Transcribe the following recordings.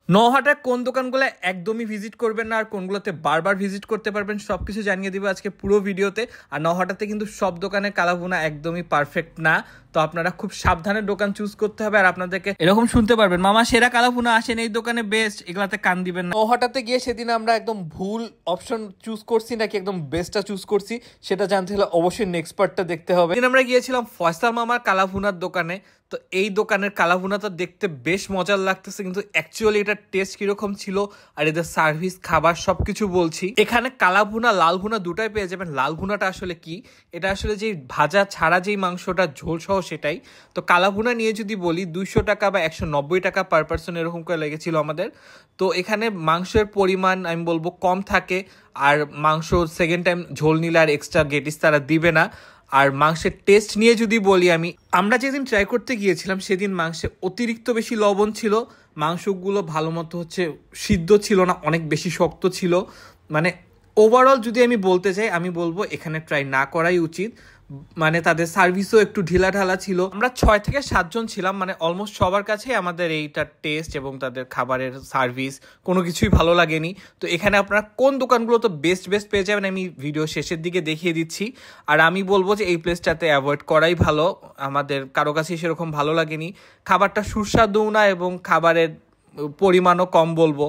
নওহাটার কোন দোকানগুলো একদমই ভিজিট করবেন না আর কোনগুলোতে বারবার ভিজিট করতে পারবেন সবকিছু জানিয়ে দিব আজকে পুরো ভিডিওতে। আর নওহাটাতে কিন্তু সব দোকানের কালাভুনা একদমই পারফেক্ট না, তো আপনারা খুব সাবধানে দোকান চুজ করতে হবে। আর আপনাদেরকে এরকম শুনতে পারবেন, মামা সেরা কালাভুনা আসেন এই দোকানে বেস্ট, এগুলাতে কান দিবেন না। নওহাটাতে গিয়ে সেদিন আমরা একদম ভুল অপশন চুজ করছি নাকি একদম বেস্টটা চুজ করছি সেটা জানতে হলে অবশ্যই নেক্সট পার্টটা দেখতে হবে। আমরা গিয়েছিলাম ফয়সাল মামার কালাভুনার দোকানে, তো এই দোকানের কালাভুনাটা দেখতে বেশ মজার লাগতেছে, কিন্তু অ্যাকচুয়ালি এটার টেস্ট কিরকম ছিল আর এদের সার্ভিস খাবার সবকিছু বলছি। এখানে কালাভুনা লাল ভুনা দুটাই পেয়ে যাবেন। লাল ভুনাটা আসলে কি, এটা আসলে যে ভাজা ছাড়া যেই মাংসটা ঝোল সহ সেটাই। তো কালাভুনা নিয়ে যদি বলি 200 টাকা বা 190 টাকা পার পার্সন এরকম করে লেগেছিল আমাদের। তো এখানে মাংসের পরিমাণ আমি বলবো কম থাকে, আর মাংস সেকেন্ড টাইম ঝোল নিলে আর এক্সট্রা গেটিস তারা দিবে না। আর মাংসের টেস্ট নিয়ে যদি বলি, আমরা যেদিন ট্রাই করতে গিয়েছিলাম সেদিন মাংসে অতিরিক্ত বেশি লবণ ছিল, মাংসগুলো ভালো মতো সিদ্ধ ছিল না, অনেক বেশি শক্ত ছিল। মানে ওভারঅল যদি আমি বলতে চাই, আমি বলবো এখানে ট্রাই না করাই উচিত। মানে তাদের সার্ভিসও একটু ঢিলাঢালা ছিল। আমরা 6 থেকে 7 জন ছিলাম, মানে অলমোস্ট সবার কাছেই আমাদের এইটার টেস্ট এবং তাদের খাবারের সার্ভিস কোনো কিছুই ভালো লাগেনি। তো এখানে আপনারা কোন দোকানগুলো তো বেস্ট পেয়ে যাবেন আমি ভিডিও শেষের দিকে দেখিয়ে দিচ্ছি। আর আমি বলবো যে এই প্লেসটাতে অ্যাভয়েড করাই ভালো, আমাদের কারো কাছেই সেরকম ভালো লাগেনি। খাবারটা সুস্বাদু না এবং খাবারের পরিমাণও কম বলবো।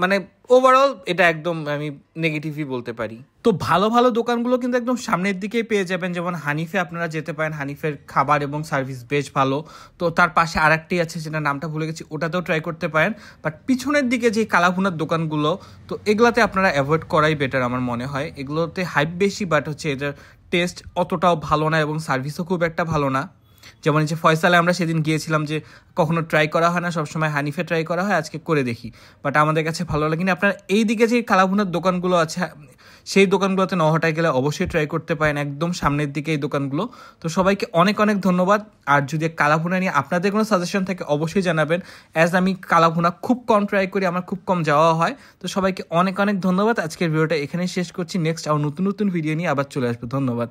মানে ওভারঅল এটা একদম আমি নেগেটিভই বলতে পারি। তো ভালো দোকানগুলো কিন্তু একদম সামনের দিকেই পেয়ে যাবেন, যেমন হানিফে আপনারা যেতে পারেন, হানিফের খাবার এবং সার্ভিস বেশ ভালো। তো তার পাশে আরেকটি আছে যেটা নামটা ভুলে গেছি, ওটাতেও ট্রাই করতে পারেন। বাট পিছনের দিকে যে কালাভুনার দোকানগুলো, তো এগুলাতে আপনারা অ্যাভয়েড করাই বেটার আমার মনে হয়। এগুলোতে হাইপ বেশি, বাট এটার টেস্ট অতটাও ভালো না এবং সার্ভিসও খুব একটা ভালো না। যেমন যে ফয়সালে আমরা সেদিন গিয়েছিলাম, যে কখনো ট্রাই করা হয় না, সবসময় হানিফে ট্রাই করা হয়, আজকে করে দেখি, বাট আমাদের কাছে ভালো লাগেনি। আপনার এই দিকে যে কালাভুনার দোকানগুলো আছে সেই দোকানগুলোতে নওহাটায় গেলে অবশ্যই ট্রাই করতে পারেন, একদম সামনের দিকে এই দোকানগুলো। তো সবাইকে অনেক ধন্যবাদ। আর যদি কালাভুনা নিয়ে আপনাদের কোনো সাজেশন থাকে অবশ্যই জানাবেন, অ্যাজ আমি কালাভুনা খুব কম ট্রাই করি, আমার খুব কম যাওয়া হয়। তো সবাইকে অনেক ধন্যবাদ। আজকের ভিডিওটা এখানেই শেষ করছি, নেক্সট আর নতুন ভিডিও নিয়ে আবার চলে আসবো। ধন্যবাদ।